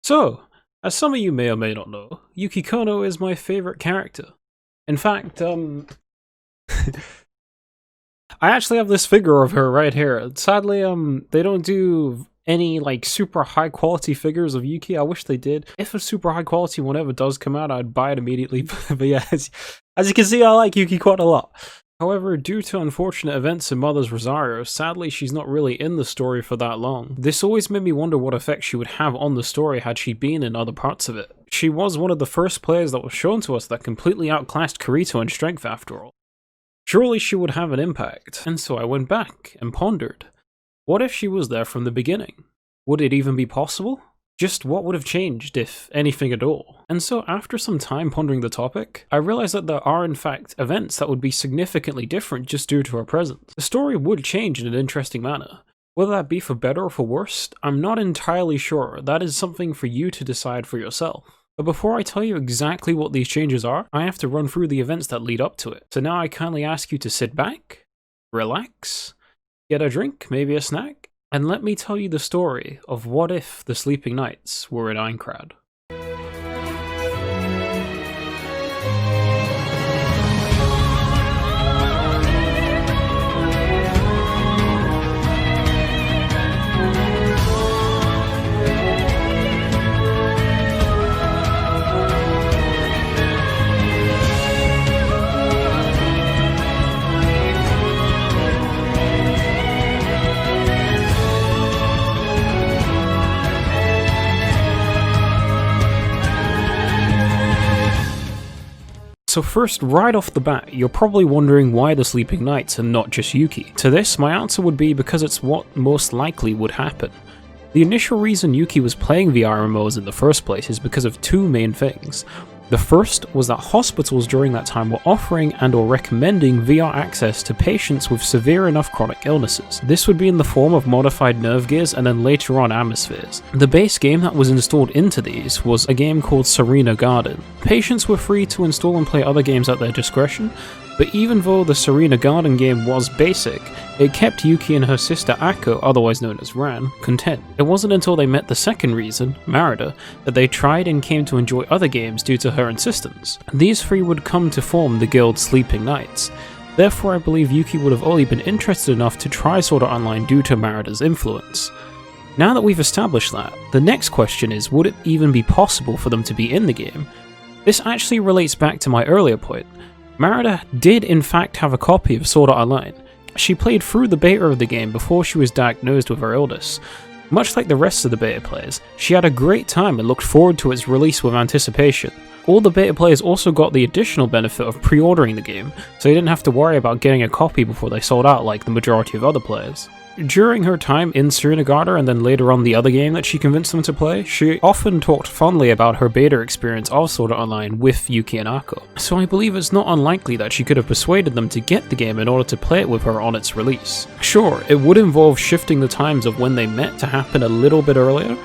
So, as some of you may or may not know, Yuki Kono is my favorite character. In fact, I actually have this figure of her right here. Sadly, they don't do any like super high quality figures of Yuki. I wish they did. If a super high quality one ever does come out, I'd buy it immediately. But yeah, as you can see, I like Yuki quite a lot. However, due to unfortunate events in Mother's Rosario, sadly she's not really in the story for that long. This always made me wonder what effect she would have on the story had she been in other parts of it. She was one of the first players that was shown to us that completely outclassed Kirito in strength after all. Surely she would have an impact, and so I went back and pondered. What if she was there from the beginning? Would it even be possible? Just what would have changed, if anything at all? And so after some time pondering the topic, I realized that there are in fact events that would be significantly different just due to her presence. The story would change in an interesting manner. Whether that be for better or for worse, I'm not entirely sure. That is something for you to decide for yourself. But before I tell you exactly what these changes are, I have to run through the events that lead up to it. So now I kindly ask you to sit back, relax, get a drink, maybe a snack, and let me tell you the story of what if the Sleeping Knights were in Aincrad. So first, right off the bat, you're probably wondering why the Sleeping Knights and not just Yuki. To this, my answer would be because it's what most likely would happen. The initial reason Yuki was playing VR MMOs in the first place is because of two main things. The first was that hospitals during that time were offering and or recommending VR access to patients with severe enough chronic illnesses. This would be in the form of modified nerve gears and then later on atmospheres. The base game that was installed into these was a game called Serena Garden. Patients were free to install and play other games at their discretion, but even though the Serena Garden game was basic, it kept Yuki and her sister Akko, otherwise known as Ran, content. It wasn't until they met the second reason, Merida, that they tried and came to enjoy other games due to her insistence. These three would come to form the guild Sleeping Knights. Therefore I believe Yuki would have only been interested enough to try Sword Art Online due to Merida's influence. Now that we've established that, the next question is, would it even be possible for them to be in the game? This actually relates back to my earlier point. Merida did in fact have a copy of Sword Art Online. She played through the beta of the game before she was diagnosed with her illness. Much like the rest of the beta players, she had a great time and looked forward to its release with anticipation. All the beta players also got the additional benefit of pre-ordering the game, so they didn't have to worry about getting a copy before they sold out like the majority of other players. During her time in Serena Garden and then later on the other game that she convinced them to play, she often talked fondly about her beta experience of Sword Art Online with Yuki and Akko. So I believe it's not unlikely that she could have persuaded them to get the game in order to play it with her on its release. Sure, it would involve shifting the times of when they met to happen a little bit earlier,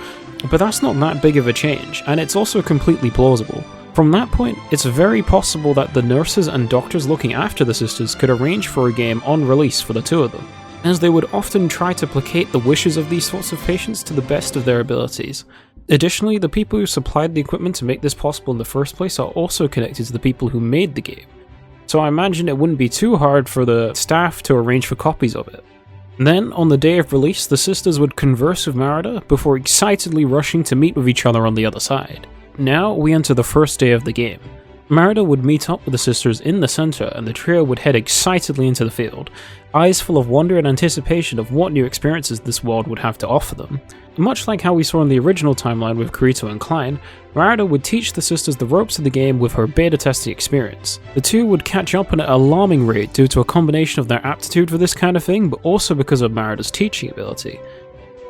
but that's not that big of a change, and it's also completely plausible. From that point, it's very possible that the nurses and doctors looking after the sisters could arrange for a game on release for the two of them, as they would often try to placate the wishes of these sorts of patients to the best of their abilities. Additionally, the people who supplied the equipment to make this possible in the first place are also connected to the people who made the game, so I imagine it wouldn't be too hard for the staff to arrange for copies of it. Then, on the day of release, the sisters would converse with Merida before excitedly rushing to meet with each other on the other side. Now we enter the first day of the game. Merida would meet up with the sisters in the center and the trio would head excitedly into the field, eyes full of wonder and anticipation of what new experiences this world would have to offer them. Much like how we saw in the original timeline with Kirito and Klein, Merida would teach the sisters the ropes of the game with her beta testing experience. The two would catch up at an alarming rate due to a combination of their aptitude for this kind of thing, but also because of Merida's teaching ability.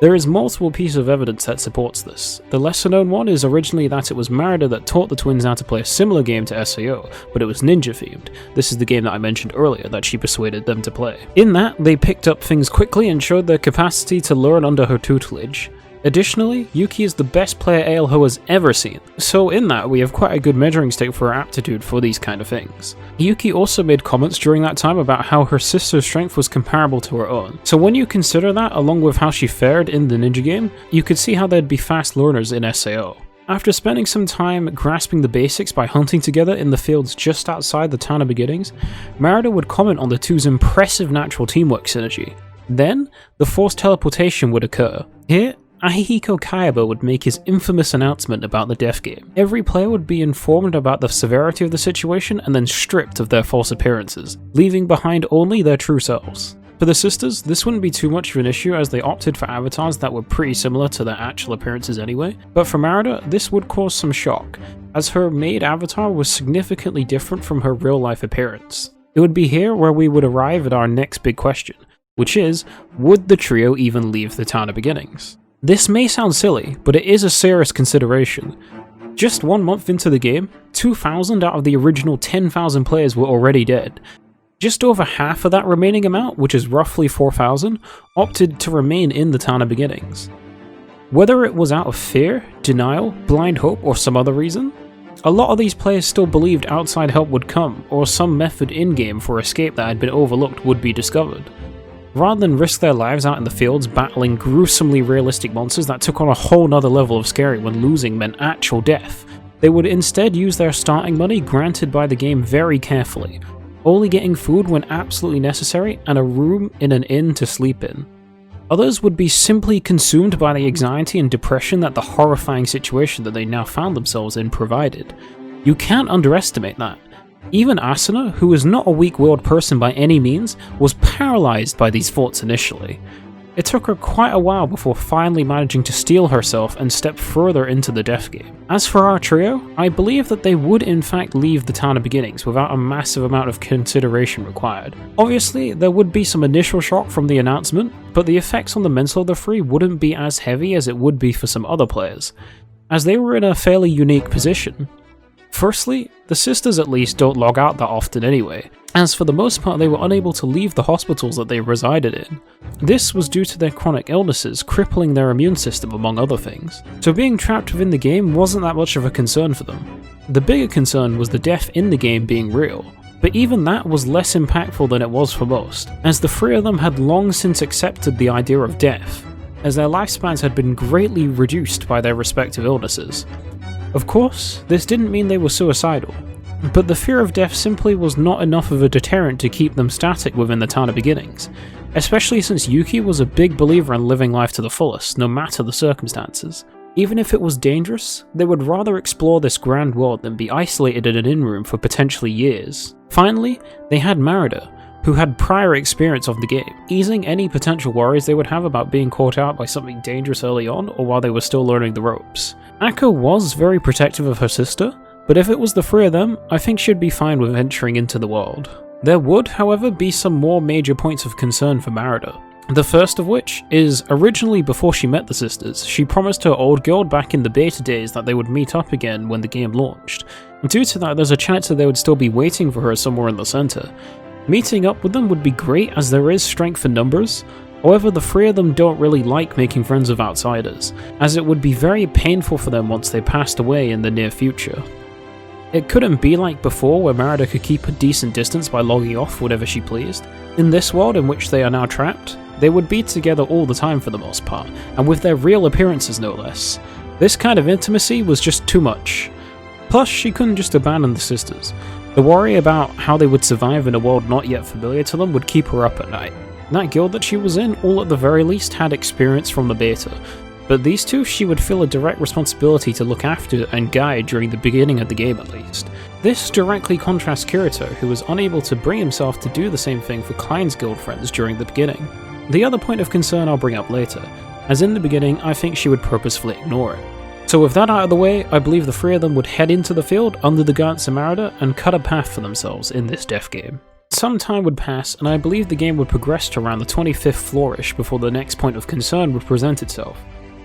There is multiple pieces of evidence that supports this. The lesser known one is originally that it was Merida that taught the twins how to play a similar game to SAO, but it was ninja themed. This is the game that I mentioned earlier that she persuaded them to play. In that, they picked up things quickly and showed their capacity to learn under her tutelage. Additionally, Yuki is the best player Ailho has ever seen, so in that we have quite a good measuring stick for her aptitude for these kind of things. Yuki also made comments during that time about how her sister's strength was comparable to her own, so when you consider that along with how she fared in the ninja game, you could see how they'd be fast learners in SAO. After spending some time grasping the basics by hunting together in the fields just outside the town of beginnings, Merida would comment on the two's impressive natural teamwork synergy. Then, the forced teleportation would occur. Here, Ahihiko Kayaba would make his infamous announcement about the death game. Every player would be informed about the severity of the situation and then stripped of their false appearances, leaving behind only their true selves. For the sisters, this wouldn't be too much of an issue as they opted for avatars that were pretty similar to their actual appearances anyway, but for Merida, this would cause some shock, as her made avatar was significantly different from her real-life appearance. It would be here where we would arrive at our next big question, which is, would the trio even leave the town of beginnings? This may sound silly, but it is a serious consideration. Just 1 month into the game, 2,000 out of the original 10,000 players were already dead. Just over half of that remaining amount, which is roughly 4,000, opted to remain in the town of beginnings. Whether it was out of fear, denial, blind hope, or some other reason, a lot of these players still believed outside help would come, or some method in-game for escape that had been overlooked would be discovered. Rather than risk their lives out in the fields battling gruesomely realistic monsters that took on a whole nother level of scary when losing meant actual death, they would instead use their starting money granted by the game very carefully, only getting food when absolutely necessary and a room in an inn to sleep in. Others would be simply consumed by the anxiety and depression that the horrifying situation that they now found themselves in provided. You can't underestimate that. Even Asuna, who was not a weak-willed person by any means, was paralysed by these thoughts initially. It took her quite a while before finally managing to steel herself and step further into the death game. As for our trio, I believe that they would in fact leave the town of beginnings without a massive amount of consideration required. Obviously, there would be some initial shock from the announcement, but the effects on the mental of the three wouldn't be as heavy as it would be for some other players, as they were in a fairly unique position. Firstly, the sisters at least don't log out that often anyway, as for the most part they were unable to leave the hospitals that they resided in. This was due to their chronic illnesses crippling their immune system among other things, so being trapped within the game wasn't that much of a concern for them. The bigger concern was the death in the game being real, but even that was less impactful than it was for most, as the three of them had long since accepted the idea of death, as their lifespans had been greatly reduced by their respective illnesses. Of course, this didn't mean they were suicidal, but the fear of death simply was not enough of a deterrent to keep them static within the town of beginnings, especially since Yuki was a big believer in living life to the fullest, no matter the circumstances. Even if it was dangerous, they would rather explore this grand world than be isolated in an inn-room for potentially years. Finally, they had Merida, who had prior experience of the game, easing any potential worries they would have about being caught out by something dangerous early on or while they were still learning the ropes. Akko was very protective of her sister, but if it was the three of them, I think she'd be fine with venturing into the world. There would, however, be some more major points of concern for Merida. The first of which is, originally before she met the sisters, she promised her old guild back in the beta days that they would meet up again when the game launched. Due to that, there's a chance that they would still be waiting for her somewhere in the center. Meeting up with them would be great as there is strength in numbers, however the three of them don't really like making friends with outsiders, as it would be very painful for them once they passed away in the near future. It couldn't be like before where Merida could keep a decent distance by logging off whenever she pleased. In this world in which they are now trapped, they would be together all the time for the most part, and with their real appearances no less. This kind of intimacy was just too much. Plus, she couldn't just abandon the sisters. The worry about how they would survive in a world not yet familiar to them would keep her up at night. That guild that she was in, all at the very least, had experience from the beta, but these two she would feel a direct responsibility to look after and guide during the beginning of the game at least. This directly contrasts Kirito, who was unable to bring himself to do the same thing for Klein's guild friends during the beginning. The other point of concern I'll bring up later, as in the beginning I think she would purposefully ignore it. So with that out of the way, I believe the three of them would head into the field under the guidance of Merida and cut a path for themselves in this death game. Some time would pass, and I believe the game would progress to around the 25th flourish before the next point of concern would present itself.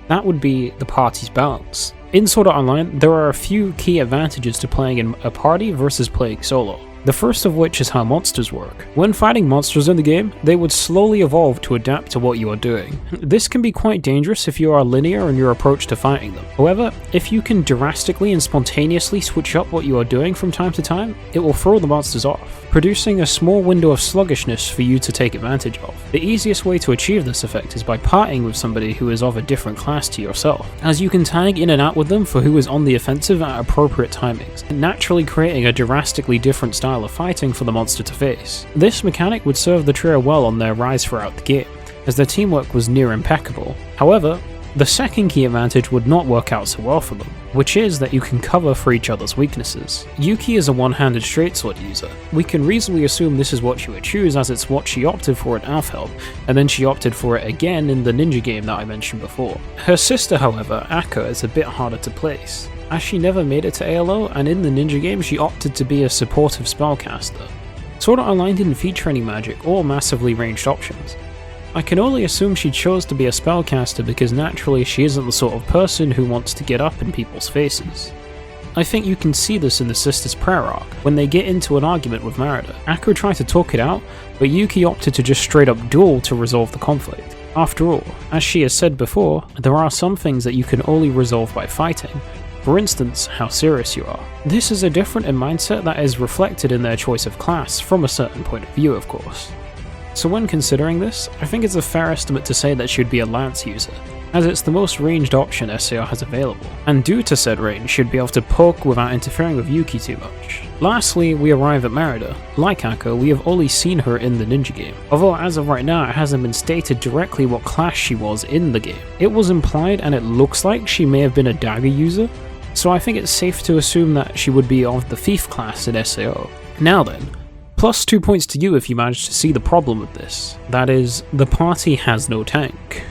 That would be the party's balance. In Sword Art Online, there are a few key advantages to playing in a party versus playing solo. The first of which is how monsters work. When fighting monsters in the game, they would slowly evolve to adapt to what you are doing. This can be quite dangerous if you are linear in your approach to fighting them. However, if you can drastically and spontaneously switch up what you are doing from time to time, it will throw the monsters off, producing a small window of sluggishness for you to take advantage of. The easiest way to achieve this effect is by partying with somebody who is of a different class to yourself, as you can tag in and out with them for who is on the offensive at appropriate timings, naturally creating a drastically different style of fighting for the monster to face. This mechanic would serve the trio well on their rise throughout the game, as their teamwork was near impeccable. However, the second key advantage would not work out so well for them, which is that you can cover for each other's weaknesses. Yuki is a one-handed straightsword user. We can reasonably assume this is what she would choose, as it's what she opted for at Alfhelm, and then she opted for it again in the ninja game that I mentioned before. Her sister, however, Akko, is a bit harder to place, as she never made it to ALO, and in the ninja game she opted to be a supportive spellcaster. Sword Art Online didn't feature any magic or massively ranged options. I can only assume she chose to be a spellcaster because naturally she isn't the sort of person who wants to get up in people's faces. I think you can see this in the Sisters' Prayer arc, when they get into an argument with Merida. Akko tried to talk it out, but Yuki opted to just straight up duel to resolve the conflict. After all, as she has said before, there are some things that you can only resolve by fighting. For instance, how serious you are. This is a different in mindset that is reflected in their choice of class, from a certain point of view of course. So when considering this, I think it's a fair estimate to say that she would be a lance user, as it's the most ranged option SAO has available, and due to said range should be able to poke without interfering with Yuki too much. Lastly, we arrive at Merida. Like Akko, we have only seen her in the ninja game, although as of right now it hasn't been stated directly what class she was in the game. It was implied and it looks like she may have been a dagger user, so I think it's safe to assume that she would be of the thief class in SAO. Now then, plus 2 points to you if you manage to see the problem with this. That is, the party has no tank.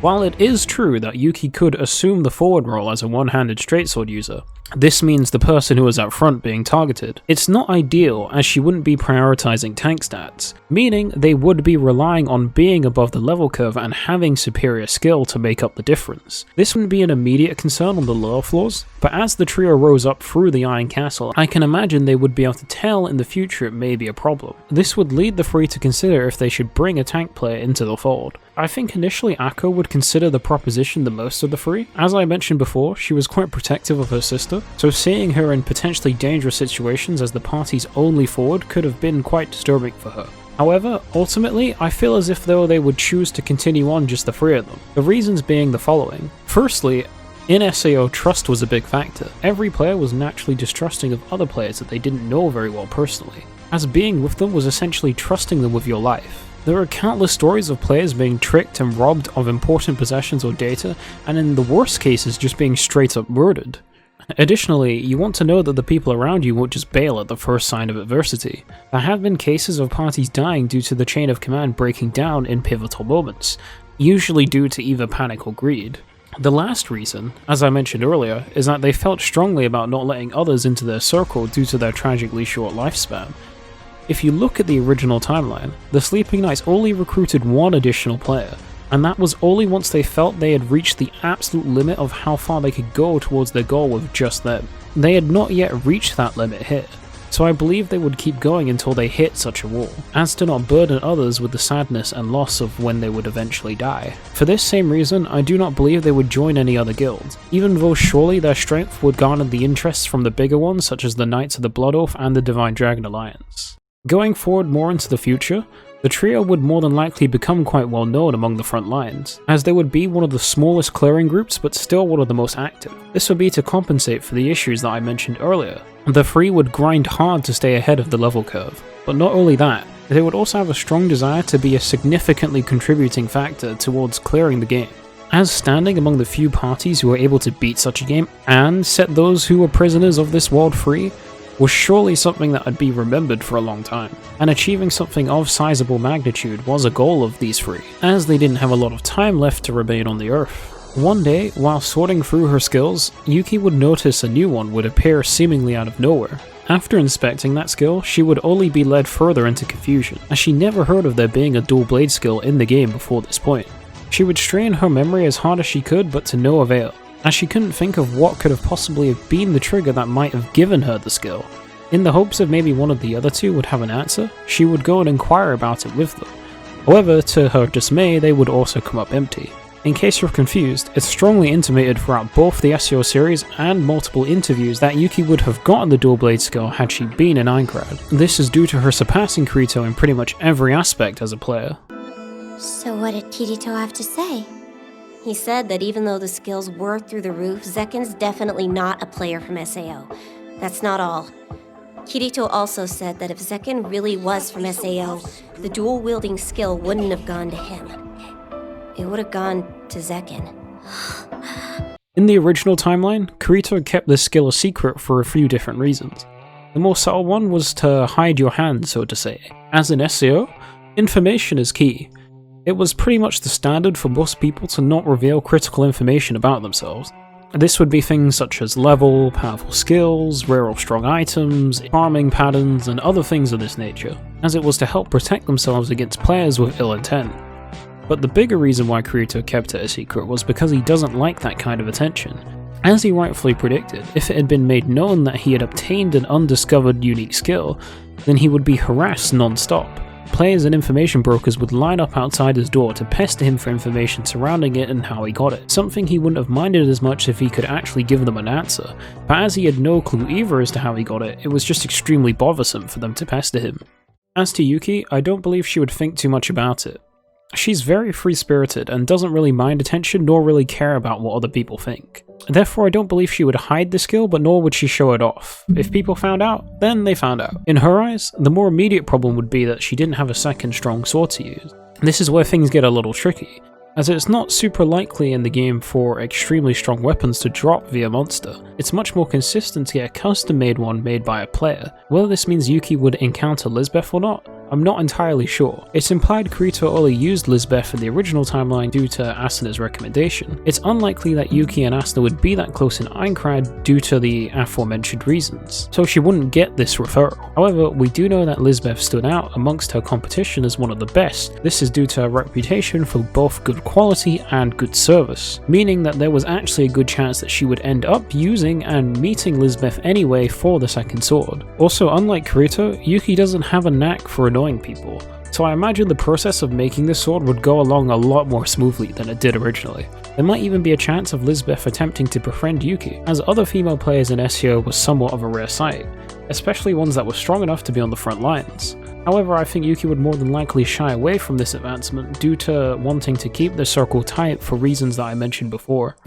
While it is true that Yuki could assume the forward role as a one-handed straightsword user, this means the person who is out front being targeted. It's not ideal, as she wouldn't be prioritizing tank stats, meaning they would be relying on being above the level curve and having superior skill to make up the difference. This wouldn't be an immediate concern on the lower floors, but as the trio rose up through the Iron Castle, I can imagine they would be able to tell in the future it may be a problem. This would lead the three to consider if they should bring a tank player into the fold. I think initially Akko would consider the proposition the most of the three. As I mentioned before, she was quite protective of her sister, so seeing her in potentially dangerous situations as the party's only forward could have been quite disturbing for her. However, ultimately, I feel as if though they would choose to continue on just the three of them. The reasons being the following. Firstly, in SAO, trust was a big factor. Every player was naturally distrusting of other players that they didn't know very well personally, as being with them was essentially trusting them with your life. There are countless stories of players being tricked and robbed of important possessions or data, and in the worst cases just being straight up murdered. Additionally, you want to know that the people around you won't just bail at the first sign of adversity. There have been cases of parties dying due to the chain of command breaking down in pivotal moments, usually due to either panic or greed. The last reason, as I mentioned earlier, is that they felt strongly about not letting others into their circle due to their tragically short lifespan. If you look at the original timeline, the Sleeping Knights only recruited one additional player, and that was only once they felt they had reached the absolute limit of how far they could go towards their goal with just them. They had not yet reached that limit here, so I believe they would keep going until they hit such a wall, as to not burden others with the sadness and loss of when they would eventually die. For this same reason, I do not believe they would join any other guild, even though surely their strength would garner the interests from the bigger ones such as the Knights of the Blood Oath and the Divine Dragon Alliance. Going forward more into the future, the trio would more than likely become quite well known among the front lines, as they would be one of the smallest clearing groups but still one of the most active. This would be to compensate for the issues that I mentioned earlier. The three would grind hard to stay ahead of the level curve, but not only that, they would also have a strong desire to be a significantly contributing factor towards clearing the game. As standing among the few parties who were able to beat such a game and set those who were prisoners of this world free, was surely something that would be remembered for a long time, and achieving something of sizable magnitude was a goal of these three, as they didn't have a lot of time left to remain on the earth. One day, while sorting through her skills, Yuki would notice a new one would appear seemingly out of nowhere. After inspecting that skill, she would only be led further into confusion, as she never heard of there being a dual blade skill in the game before this point. She would strain her memory as hard as she could, but to no avail, as she couldn't think of what could have possibly have been the trigger that might have given her the skill. In the hopes of maybe one of the other two would have an answer, she would go and inquire about it with them. However, to her dismay, they would also come up empty. In case you're confused, it's strongly intimated throughout both the SEO series and multiple interviews that Yuki would have gotten the dual blade skill had she been in Aincrad. This is due to her surpassing Kirito in pretty much every aspect as a player. So what did Kirito have to say? He said that even though the skills were through the roof, Zekken's definitely not a player from SAO. That's not all. Kirito also said that if Zekken really was from SAO, the dual-wielding skill wouldn't have gone to him. It would have gone to Zekken. In the original timeline, Kirito kept this skill a secret for a few different reasons. The more subtle one was to hide your hand, so to say. As in SAO, information is key. It was pretty much the standard for most people to not reveal critical information about themselves. This would be things such as level, powerful skills, rare or strong items, farming patterns, and other things of this nature, as it was to help protect themselves against players with ill intent. But the bigger reason why Kirito kept it a secret was because he doesn't like that kind of attention. As he rightfully predicted, if it had been made known that he had obtained an undiscovered unique skill, then he would be harassed non-stop. Players and information brokers would line up outside his door to pester him for information surrounding it and how he got it, something he wouldn't have minded as much if he could actually give them an answer, but as he had no clue either as to how he got it, it was just extremely bothersome for them to pester him. As to Yuki, I don't believe she would think too much about it. She's very free-spirited and doesn't really mind attention nor really care about what other people think. Therefore, I don't believe she would hide the skill, but nor would she show it off. If people found out, then they found out. In her eyes, the more immediate problem would be that she didn't have a second strong sword to use. This is where things get a little tricky, as it's not super likely in the game for extremely strong weapons to drop via monster. It's much more consistent to get a custom-made one made by a player. Whether this means Yuki would encounter Lisbeth or not, I'm not entirely sure. It's implied Kirito only used Lisbeth in the original timeline due to Asuna's recommendation. It's unlikely that Yuki and Asuna would be that close in Aincrad due to the aforementioned reasons, so she wouldn't get this referral. However, we do know that Lisbeth stood out amongst her competition as one of the best. This is due to her reputation for both good quality and good service, meaning that there was actually a good chance that she would end up using and meeting Lisbeth anyway for the second sword. Also, unlike Kirito, Yuki doesn't have a knack for annoying people, so I imagine the process of making this sword would go along a lot more smoothly than it did originally. There might even be a chance of Lisbeth attempting to befriend Yuki, as other female players in SEO was somewhat of a rare sight, especially ones that were strong enough to be on the front lines. However, I think Yuki would more than likely shy away from this advancement due to wanting to keep the circle tight for reasons that I mentioned before.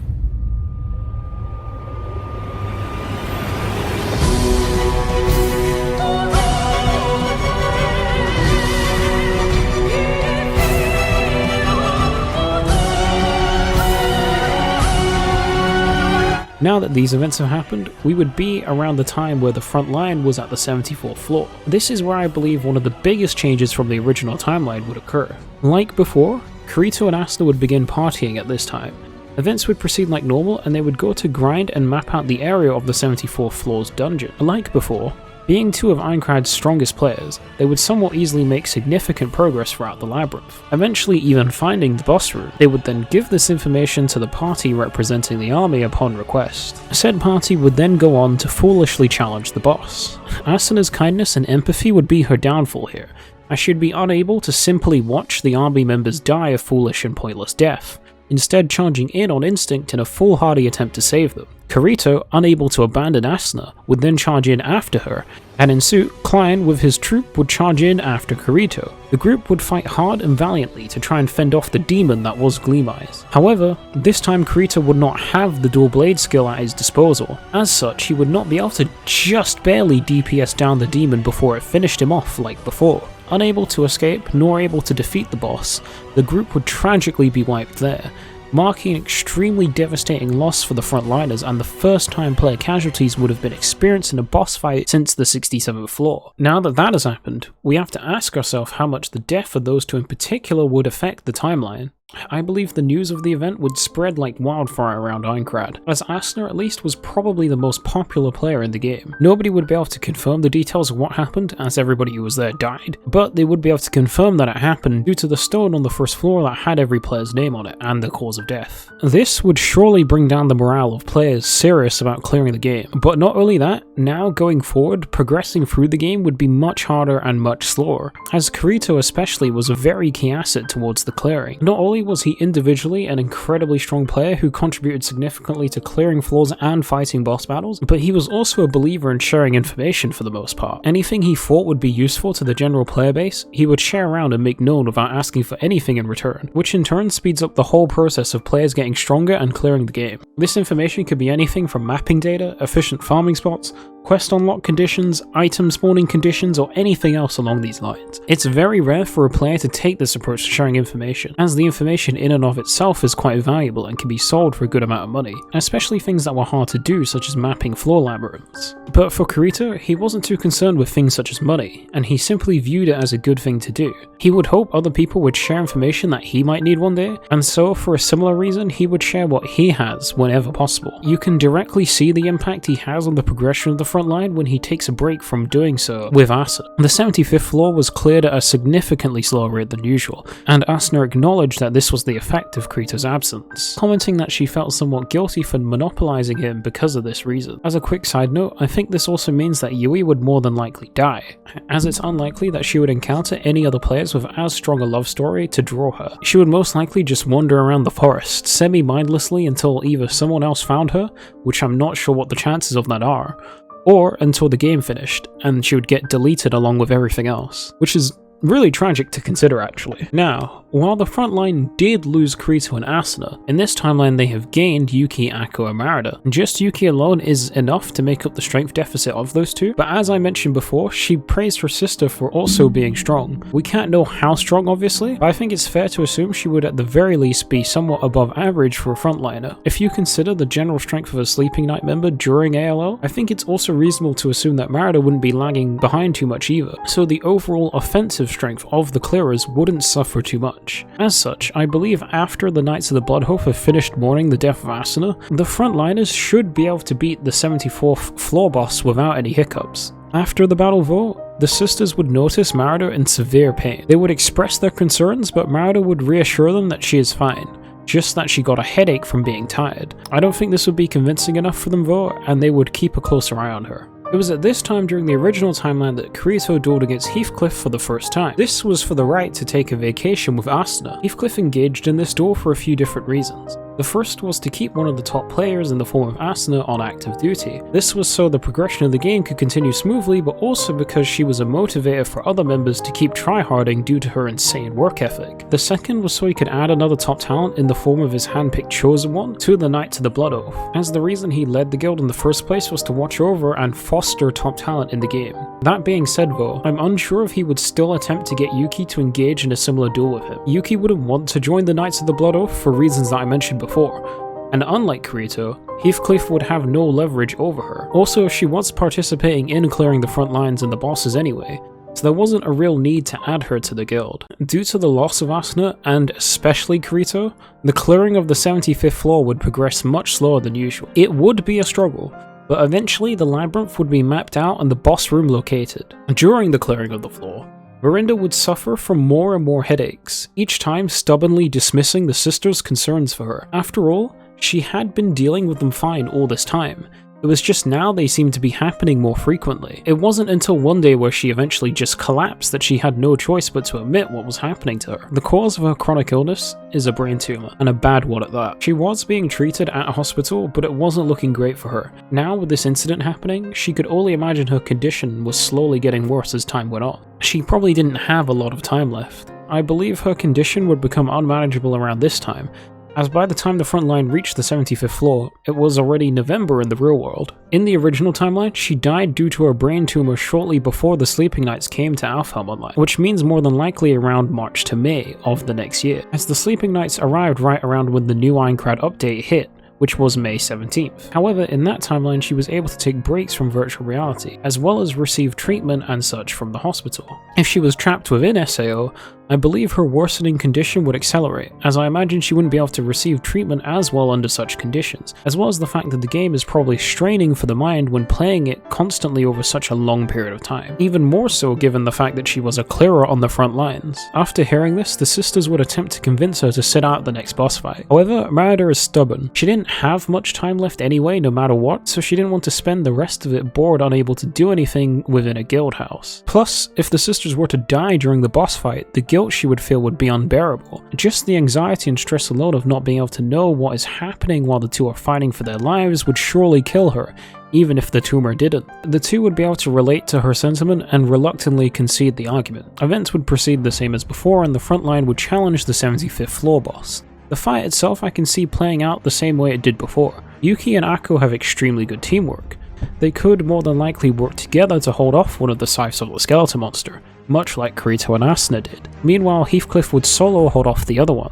Now that these events have happened, we would be around the time where the front line was at the 74th floor. This is where I believe one of the biggest changes from the original timeline would occur. Like before, Kirito and Asuna would begin partying at this time. Events would proceed like normal and they would go to grind and map out the area of the 74th floor's dungeon. Like before, being two of Aincrad's strongest players, they would somewhat easily make significant progress throughout the labyrinth, eventually even finding the boss room. They would then give this information to the party representing the army upon request. Said party would then go on to foolishly challenge the boss. Asuna's kindness and empathy would be her downfall here, as she'd be unable to simply watch the army members die a foolish and pointless death, instead charging in on instinct in a foolhardy attempt to save them. Kirito, unable to abandon Asuna, would then charge in after her, and in suit, Klein with his troop would charge in after Kirito. The group would fight hard and valiantly to try and fend off the demon that was Gleam Eyes. However, this time Kirito would not have the dual blade skill at his disposal. As such, he would not be able to just barely DPS down the demon before it finished him off like before. Unable to escape, nor able to defeat the boss, the group would tragically be wiped there, marking an extremely devastating loss for the frontliners and the first time player casualties would have been experienced in a boss fight since the 67th floor. Now that that has happened, we have to ask ourselves how much the death of those two in particular would affect the timeline. I believe the news of the event would spread like wildfire around Aincrad, as Asuna at least was probably the most popular player in the game. Nobody would be able to confirm the details of what happened, as everybody who was there died, but they would be able to confirm that it happened due to the stone on the first floor that had every player's name on it and the cause of death. This would surely bring down the morale of players serious about clearing the game, but not only that, now going forward, progressing through the game would be much harder and much slower, as Kirito especially was a very key asset towards the clearing. Not only was he individually an incredibly strong player who contributed significantly to clearing floors and fighting boss battles, but he was also a believer in sharing information for the most part. Anything he thought would be useful to the general player base, he would share around and make known without asking for anything in return, which in turn speeds up the whole process of players getting stronger and clearing the game. This information could be anything from mapping data, efficient farming spots, quest unlock conditions, item spawning conditions, or anything else along these lines. It's very rare for a player to take this approach to sharing information, as the information in and of itself is quite valuable and can be sold for a good amount of money, especially things that were hard to do such as mapping floor labyrinths. But for Kirito, he wasn't too concerned with things such as money, and he simply viewed it as a good thing to do. He would hope other people would share information that he might need one day, and so for a similar reason he would share what he has whenever possible. You can directly see the impact he has on the progression of the front line when he takes a break from doing so with Asuna. The 75th floor was cleared at a significantly slower rate than usual, and Asuna acknowledged that this was the effect of Kirito's absence, commenting that she felt somewhat guilty for monopolizing him because of this reason. As a quick side note, I think this also means that Yui would more than likely die, as it's unlikely that she would encounter any other players with as strong a love story to draw her. She would most likely just wander around the forest, semi-mindlessly until either someone else found her, which I'm not sure what the chances of that are, or until the game finished, and she would get deleted along with everything else, which is really tragic to consider actually. Now, while the front line did lose Kirito and Asuna, in this timeline they have gained Yuki, Akko, and Merida. Just Yuki alone is enough to make up the strength deficit of those two, but as I mentioned before, she praised her sister for also being strong. We can't know how strong obviously, but I think it's fair to assume she would at the very least be somewhat above average for a frontliner. If you consider the general strength of a Sleeping Knight member during ALO, I think it's also reasonable to assume that Merida wouldn't be lagging behind too much either, so the overall offensive strength of the clearers wouldn't suffer too much. As such, I believe after the Knights of the Bloodhope have finished mourning the death of Asuna, the frontliners should be able to beat the 74th floor boss without any hiccups. After the battle though, the sisters would notice Merida in severe pain. They would express their concerns, but Merida would reassure them that she is fine, just that she got a headache from being tired. I don't think this would be convincing enough for them though, and they would keep a closer eye on her. It was at this time during the original timeline that Kirito dueled against Heathcliff for the first time. This was for the right to take a vacation with Asuna. Heathcliff engaged in this duel for a few different reasons. The first was to keep one of the top players in the form of Asuna on active duty. This was so the progression of the game could continue smoothly, but also because she was a motivator for other members to keep tryharding due to her insane work ethic. The second was so he could add another top talent in the form of his handpicked chosen one to the Knights of the Blood Oath, as the reason he led the guild in the first place was to watch over and foster top talent in the game. That being said though, I'm unsure if he would still attempt to get Yuki to engage in a similar duel with him. Yuki wouldn't want to join the Knights of the Blood Oath for reasons that I mentioned before, and unlike Kirito, Heathcliff would have no leverage over her. Also, she was participating in clearing the front lines and the bosses anyway, so there wasn't a real need to add her to the guild. Due to the loss of Asuna, and especially Kirito, the clearing of the 75th floor would progress much slower than usual. It would be a struggle, but eventually the labyrinth would be mapped out and the boss room located. During the clearing of the floor, Miranda would suffer from more and more headaches, each time stubbornly dismissing the sisters' concerns for her. After all, she had been dealing with them fine all this time. It was just now they seemed to be happening more frequently. It wasn't until one day where she eventually just collapsed that she had no choice but to admit what was happening to her. The cause of her chronic illness is a brain tumor, and a bad one at that. She was being treated at a hospital, but it wasn't looking great for her. Now with this incident happening, she could only imagine her condition was slowly getting worse as time went on. She probably didn't have a lot of time left. I believe her condition would become unmanageable around this time, as by the time the front line reached the 75th floor, it was already November in the real world. In the original timeline, she died due to her brain tumor shortly before the Sleeping Knights came to Alfheim Online, which means more than likely around March to May of the next year, as the Sleeping Knights arrived right around when the new Aincrad update hit, which was May 17th. However, in that timeline she was able to take breaks from virtual reality, as well as receive treatment and such from the hospital. If she was trapped within SAO, I believe her worsening condition would accelerate, as I imagine she wouldn't be able to receive treatment as well under such conditions, as well as the fact that the game is probably straining for the mind when playing it constantly over such a long period of time. Even more so given the fact that she was a clearer on the front lines. After hearing this, the sisters would attempt to convince her to sit out the next boss fight. However, Merida is stubborn. She didn't have much time left anyway, no matter what, so she didn't want to spend the rest of it bored, unable to do anything within a guild house. Plus, if the sisters were to die during the boss fight, the guilt she would feel would be unbearable. Just the anxiety and stress alone of not being able to know what is happening while the two are fighting for their lives would surely kill her, even if the tumor didn't. The two would be able to relate to her sentiment and reluctantly concede the argument. Events would proceed the same as before, and the front line would challenge the 75th floor boss. The fight itself I can see playing out the same way it did before. Yuki and Akko have extremely good teamwork. They could more than likely work together to hold off one of the scythes of the skeleton monster, much like Kirito and Asuna did. Meanwhile, Heathcliff would solo hold off the other one,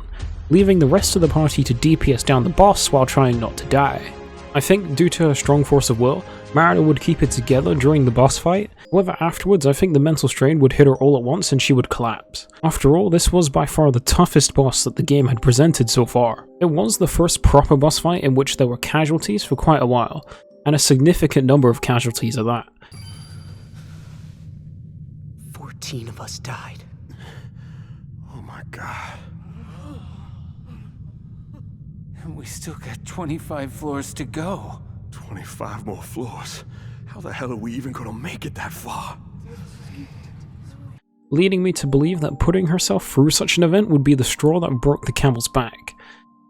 leaving the rest of the party to DPS down the boss while trying not to die. I think due to her strong force of will, Merida would keep it together during the boss fight. However, afterwards I think the mental strain would hit her all at once and she would collapse. After all, this was by far the toughest boss that the game had presented so far. It was the first proper boss fight in which there were casualties for quite a while, and a significant number of casualties at that. 14 of us died. Oh my god. And we still got 25 floors to go. 25 more floors? How the hell are we even gonna make it that far? Leading me to believe that putting herself through such an event would be the straw that broke the camel's back.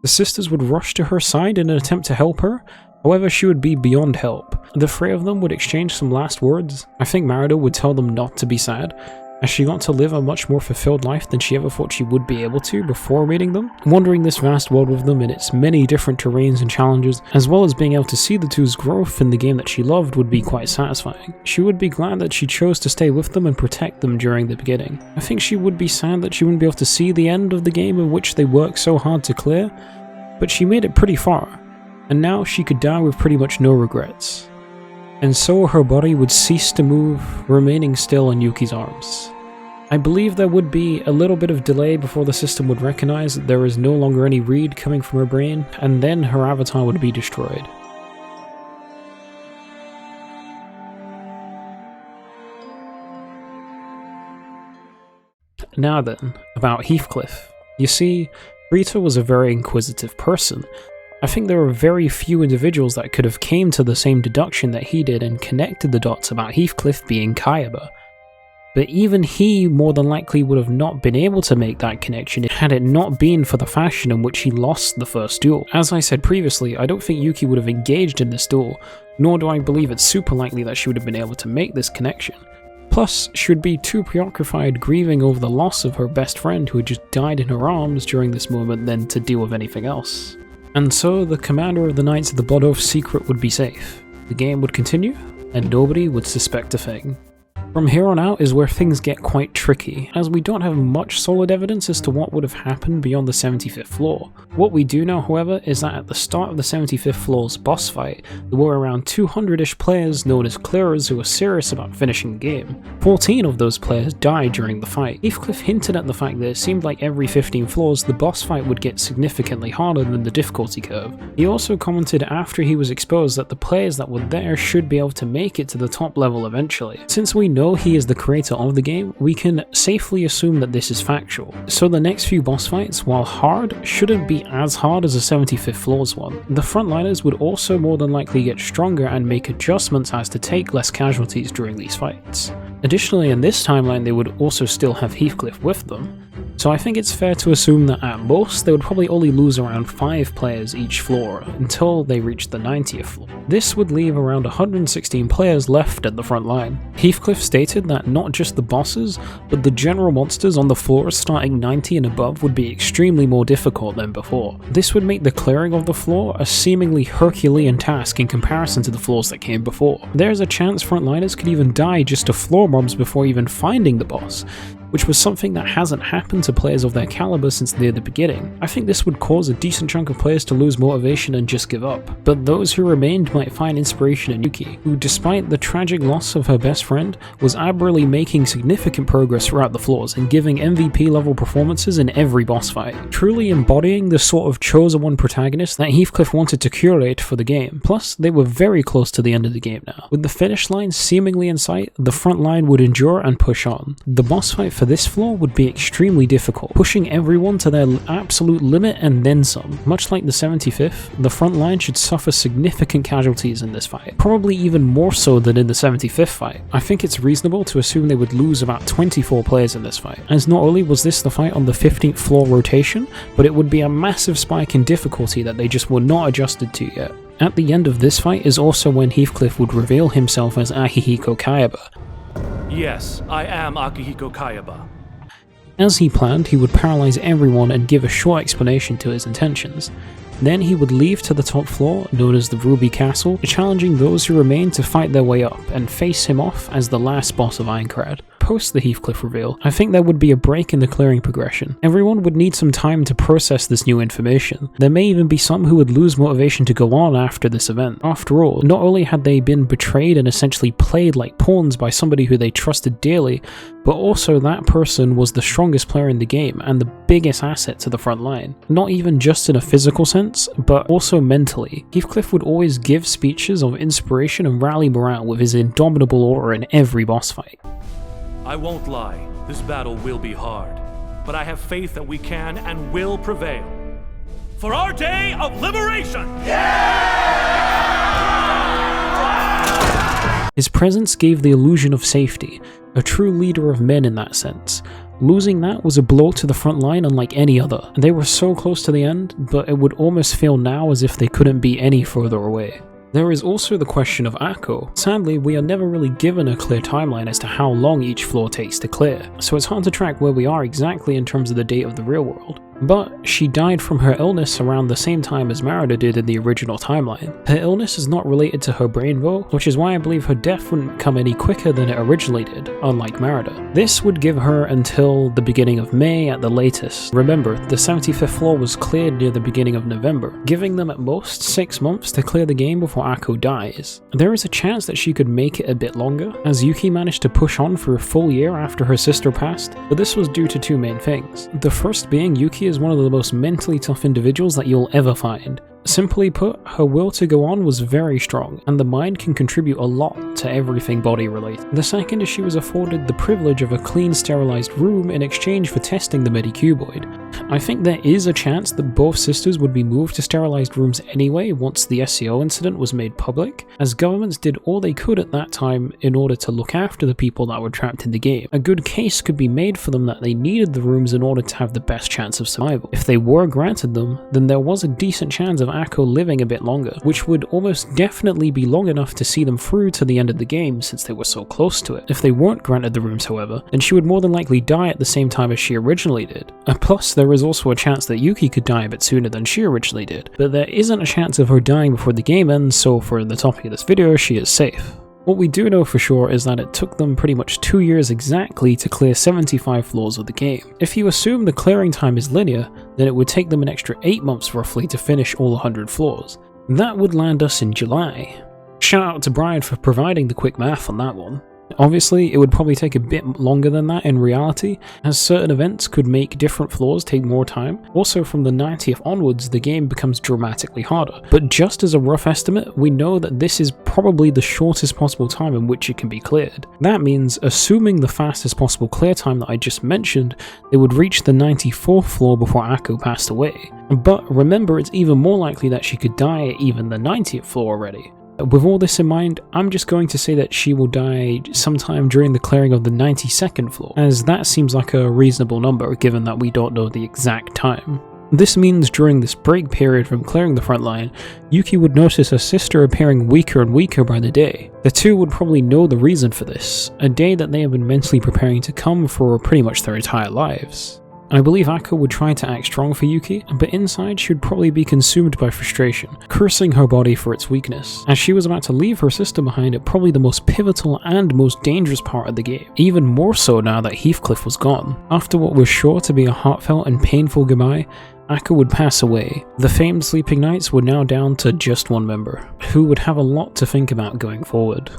The sisters would rush to her side in an attempt to help her, however she would be beyond help. The three of them would exchange some last words. I think Merida would tell them not to be sad, as she got to live a much more fulfilled life than she ever thought she would be able to before meeting them. Wandering this vast world with them in its many different terrains and challenges, as well as being able to see the two's growth in the game that she loved, would be quite satisfying. She would be glad that she chose to stay with them and protect them during the beginning. I think she would be sad that she wouldn't be able to see the end of the game in which they worked so hard to clear, but she made it pretty far, and now she could die with pretty much no regrets. And so her body would cease to move, remaining still in Yuki's arms. I believe there would be a little bit of delay before the system would recognize that there is no longer any read coming from her brain, and then her avatar would be destroyed. Now then, about Heathcliff. You see, Rita was a very inquisitive person. I think there are very few individuals that could have came to the same deduction that he did and connected the dots about Heathcliff being Kayaba. But even he more than likely would have not been able to make that connection had it not been for the fashion in which he lost the first duel. As I said previously, I don't think Yuki would have engaged in this duel, nor do I believe it's super likely that she would have been able to make this connection. Plus, she would be too preoccupied grieving over the loss of her best friend who had just died in her arms during this moment than to deal with anything else. And so the commander of the Knights of the Blood Oath secret would be safe. The game would continue, and nobody would suspect a thing. From here on out is where things get quite tricky, as we don't have much solid evidence as to what would have happened beyond the 75th floor. What we do know, however, is that at the start of the 75th floor's boss fight, there were around 200-ish players known as clearers who were serious about finishing the game. 14 of those players died during the fight. Heathcliff hinted at the fact that it seemed like every 15 floors the boss fight would get significantly harder than the difficulty curve. He also commented after he was exposed that the players that were there should be able to make it to the top level eventually. Since we know he is the creator of the game, we can safely assume that this is factual. So the next few boss fights, while hard, shouldn't be as hard as the 75th floors one. The frontliners would also more than likely get stronger and make adjustments as to take less casualties during these fights. Additionally, in this timeline they would also still have Heathcliff with them, so I think it's fair to assume that at most they would probably only lose around 5 players each floor until they reach the 90th floor. This would leave around 116 players left at the front line. Heathcliff stated that not just the bosses, but the general monsters on the floors starting 90 and above would be extremely more difficult than before. This would make the clearing of the floor a seemingly Herculean task in comparison to the floors that came before. There's a chance frontliners could even die just to floor mobs before even finding the boss, which was something that hasn't happened to players of their caliber since near the beginning. I think this would cause a decent chunk of players to lose motivation and just give up. But those who remained might find inspiration in Yuki, who despite the tragic loss of her best friend, was admirably making significant progress throughout the floors and giving MVP level performances in every boss fight, truly embodying the sort of chosen one protagonist that Heathcliff wanted to curate for the game. Plus, they were very close to the end of the game now. With the finish line seemingly in sight, the front line would endure and push on. The boss fight for this floor would be extremely difficult, pushing everyone to their absolute limit and then some. Much like the 75th, the front line should suffer significant casualties in this fight, probably even more so than in the 75th fight. I think it's reasonable to assume they would lose about 24 players in this fight, as not only was this the fight on the 15th floor rotation, but it would be a massive spike in difficulty that they just were not adjusted to yet. At the end of this fight is also when Heathcliff would reveal himself as Akihiko Kayaba. Yes, I am Akihiko Kayaba. As he planned, he would paralyze everyone and give a short explanation to his intentions. Then he would leave to the top floor, known as the Ruby Castle, challenging those who remained to fight their way up and face him off as the last boss of Aincrad. Post the Heathcliff reveal, I think there would be a break in the clearing progression. Everyone would need some time to process this new information. There may even be some who would lose motivation to go on after this event. After all, not only had they been betrayed and essentially played like pawns by somebody who they trusted dearly, but also that person was the strongest player in the game and the biggest asset to the front line. Not even just in a physical sense, but also mentally. Heathcliff would always give speeches of inspiration and rally morale with his indomitable aura in every boss fight. I won't lie, this battle will be hard, but I have faith that we can and will prevail. For our day of liberation! His presence gave the illusion of safety, a true leader of men in that sense. Losing that was a blow to the front line unlike any other. They were so close to the end, but it would almost feel now as if they couldn't be any further away. There is also the question of Akko. Sadly, we are never really given a clear timeline as to how long each floor takes to clear, so it's hard to track where we are exactly in terms of the date of the real world. But she died from her illness around the same time as Merida did in the original timeline. Her illness is not related to her brain though, which is why I believe her death wouldn't come any quicker than it originally did, unlike Merida. This would give her until the beginning of May at the latest. Remember, the 75th floor was cleared near the beginning of November, giving them at most 6 months to clear the game before Akko dies. There is a chance that she could make it a bit longer, as Yuki managed to push on for a full year after her sister passed, but this was due to two main things. The first being Yuki is one of the most mentally tough individuals that you'll ever find. Simply put, her will to go on was very strong, and the mind can contribute a lot to everything body related. The second is she was afforded the privilege of a clean sterilized room in exchange for testing the Medicuboid. I think there is a chance that both sisters would be moved to sterilized rooms anyway once the SCO incident was made public, as governments did all they could at that time in order to look after the people that were trapped in the game. A good case could be made for them that they needed the rooms in order to have the best chance of survival. If they were granted them, then there was a decent chance of Akko living a bit longer, which would almost definitely be long enough to see them through to the end of the game since they were so close to it. If they weren't granted the rooms however, then she would more than likely die at the same time as she originally did. Plus there is also a chance that Yuki could die a bit sooner than she originally did, but there isn't a chance of her dying before the game ends, so for the topic of this video she is safe. What we do know for sure is that it took them pretty much 2 years exactly to clear 75 floors of the game. If you assume the clearing time is linear, then it would take them an extra 8 months roughly to finish all 100 floors. That would land us in July. Shout out to Brian for providing the quick math on that one. Obviously, it would probably take a bit longer than that in reality, as certain events could make different floors take more time. Also, from the 90th onwards, the game becomes dramatically harder. But just as a rough estimate, we know that this is probably the shortest possible time in which it can be cleared. That means, assuming the fastest possible clear time that I just mentioned, they would reach the 94th floor before Akko passed away. But remember, it's even more likely that she could die at even the 90th floor already. With all this in mind, I'm just going to say that she will die sometime during the clearing of the 92nd floor, as that seems like a reasonable number given that we don't know the exact time. This means during this break period from clearing the front line, Yuki would notice her sister appearing weaker and weaker by the day. The two would probably know the reason for this, a day that they have been mentally preparing to come for pretty much their entire lives. I believe Akko would try to act strong for Yuki, but inside she would probably be consumed by frustration, cursing her body for its weakness, as she was about to leave her sister behind at probably the most pivotal and most dangerous part of the game, even more so now that Heathcliff was gone. After what was sure to be a heartfelt and painful goodbye, Akko would pass away. The famed Sleeping Knights were now down to just one member, who would have a lot to think about going forward.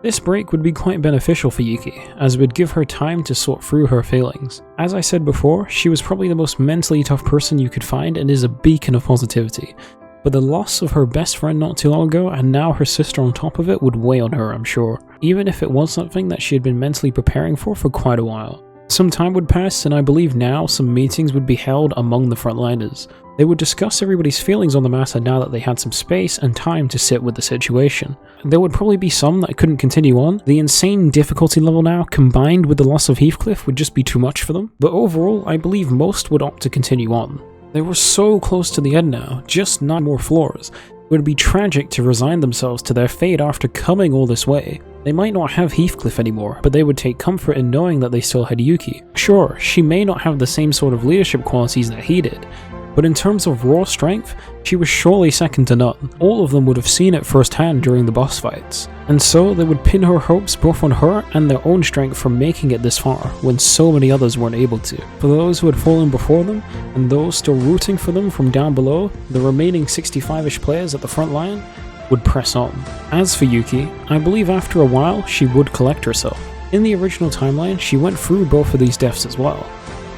This break would be quite beneficial for Yuki, as it would give her time to sort through her feelings. As I said before, she was probably the most mentally tough person you could find and is a beacon of positivity. But the loss of her best friend not too long ago, and now her sister on top of it, would weigh on her, I'm sure, even if it was something that she had been mentally preparing for quite a while. Some time would pass, and I believe now some meetings would be held among the frontliners. They would discuss everybody's feelings on the matter now that they had some space and time to sit with the situation. There would probably be some that couldn't continue on. The insane difficulty level now, combined with the loss of Heathcliff, would just be too much for them. But overall, I believe most would opt to continue on. They were so close to the end now, just 9 more floors. It would be tragic to resign themselves to their fate after coming all this way. They might not have Heathcliff anymore, but they would take comfort in knowing that they still had Yuki. Sure, she may not have the same sort of leadership qualities that he did, but in terms of raw strength, she was surely second to none. All of them would have seen it firsthand during the boss fights, and so they would pin her hopes both on her and their own strength from making it this far, when so many others weren't able to. For those who had fallen before them, and those still rooting for them from down below, the remaining 65-ish players at the front line would press on. As for Yuki, I believe after a while she would collect herself. In the original timeline, she went through both of these deaths as well.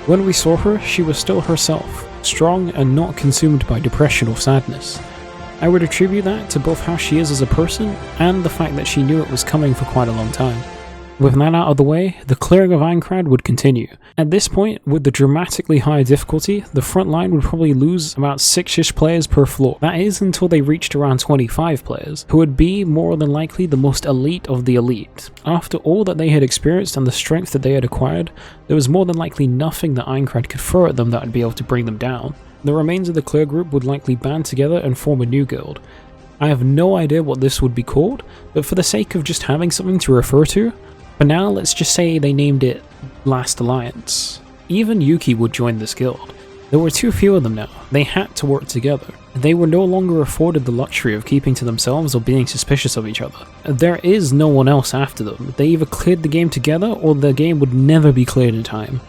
When we saw her, she was still herself, strong and not consumed by depression or sadness. I would attribute that to both how she is as a person and the fact that she knew it was coming for quite a long time. With that out of the way, the clearing of Aincrad would continue. At this point, with the dramatically higher difficulty, the front line would probably lose about 6-ish players per floor. That is until they reached around 25 players, who would be more than likely the most elite of the elite. After all that they had experienced and the strength that they had acquired, there was more than likely nothing that Aincrad could throw at them that would be able to bring them down. The remains of the clear group would likely band together and form a new guild. I have no idea what this would be called, but for the sake of just having something to refer to, for now, let's just say they named it Last Alliance. Even Yuki would join this guild. There were too few of them now. They had to work together. They were no longer afforded the luxury of keeping to themselves or being suspicious of each other. There is no one else after them. They either cleared the game together or the game would never be cleared in time.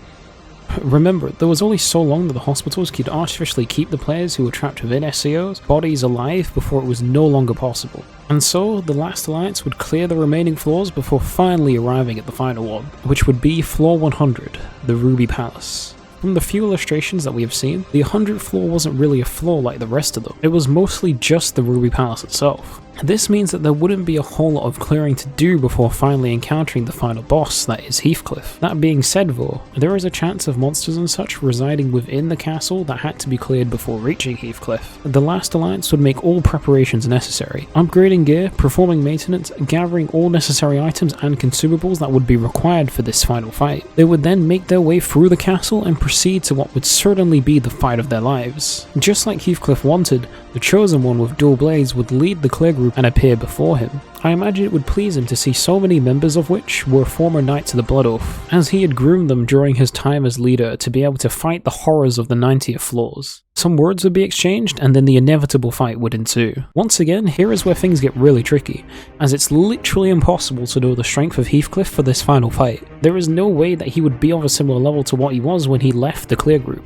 Remember, there was only so long that the hospitals could artificially keep the players who were trapped within SAO's bodies alive before it was no longer possible. And so, the Last Alliance would clear the remaining floors before finally arriving at the final one, which would be floor 100, the Ruby Palace. From the few illustrations that we have seen, the 100th floor wasn't really a floor like the rest of them. It was mostly just the Ruby Palace itself. This means that there wouldn't be a whole lot of clearing to do before finally encountering the final boss, that is Heathcliff. That being said though, there is a chance of monsters and such residing within the castle that had to be cleared before reaching Heathcliff. The Last Alliance would make all preparations necessary, upgrading gear, performing maintenance, gathering all necessary items and consumables that would be required for this final fight. They would then make their way through the castle and proceed to what would certainly be the fight of their lives. Just like Heathcliff wanted, the Chosen One with dual blades would lead the clear group and appear before him. I imagine it would please him to see so many members of which were former Knights of the Blood Oath, as he had groomed them during his time as leader to be able to fight the horrors of the 90th floors. Some words would be exchanged and then the inevitable fight would ensue. Once again, here is where things get really tricky, as it's literally impossible to know the strength of Heathcliff for this final fight. There is no way that he would be of a similar level to what he was when he left the clear group.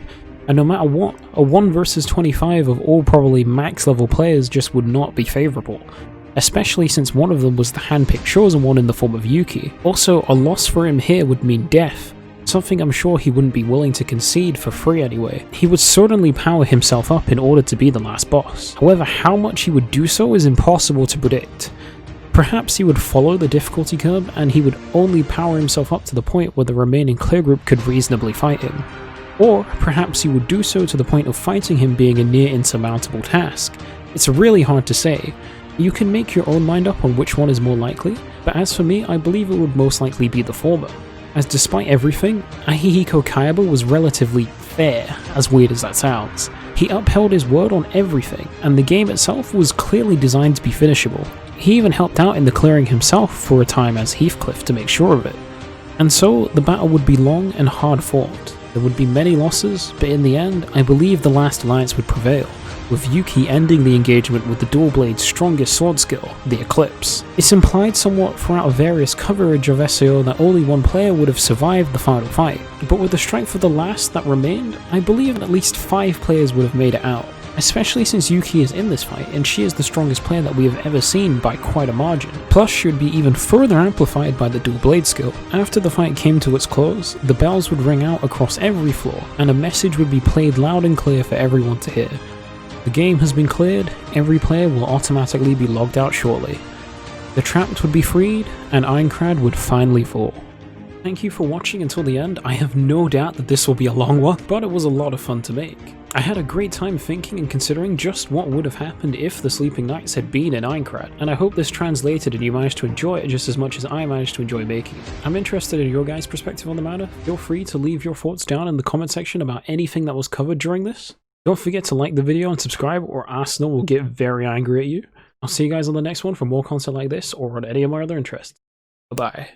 And no matter what, a 1 versus 25 of all probably max level players just would not be favourable, especially since one of them was the handpicked Chosen One in the form of Yuki. Also, a loss for him here would mean death, something I'm sure he wouldn't be willing to concede for free anyway. He would certainly power himself up in order to be the last boss. However, how much he would do so is impossible to predict. Perhaps he would follow the difficulty curve and he would only power himself up to the point where the remaining clear group could reasonably fight him. Or perhaps he would do so to the point of fighting him being a near insurmountable task. It's really hard to say. You can make your own mind up on which one is more likely, but as for me, I believe it would most likely be the former. As despite everything, Ahihiko Kayaba was relatively fair, as weird as that sounds. He upheld his word on everything, and the game itself was clearly designed to be finishable. He even helped out in the clearing himself for a time as Heathcliff to make sure of it. And so, the battle would be long and hard fought. There would be many losses, but in the end, I believe the Last Alliance would prevail, with Yuki ending the engagement with the dual blade's strongest sword skill, the Eclipse. It's implied somewhat throughout various coverage of SAO that only one player would have survived the final fight, but with the strength of the last that remained, I believe at least 5 players would have made it out. Especially since Yuki is in this fight, and she is the strongest player that we have ever seen by quite a margin. Plus, she would be even further amplified by the dual blade skill. After the fight came to its close, the bells would ring out across every floor, and a message would be played loud and clear for everyone to hear. The game has been cleared, every player will automatically be logged out shortly. The trapped would be freed, and Aincrad would finally fall. Thank you for watching until the end. I have no doubt that this will be a long one, but it was a lot of fun to make. I had a great time thinking and considering just what would have happened if the Sleeping Nights had been in Aincrad, and I hope this translated and you managed to enjoy it just as much as I managed to enjoy making it. I'm interested in your guys' perspective on the matter. Feel free to leave your thoughts down in the comment section about anything that was covered during this. Don't forget to like the video and subscribe, or Arsenal will get very angry at you. I'll see you guys on the next one for more content like this or on any of my other interests. Bye-bye.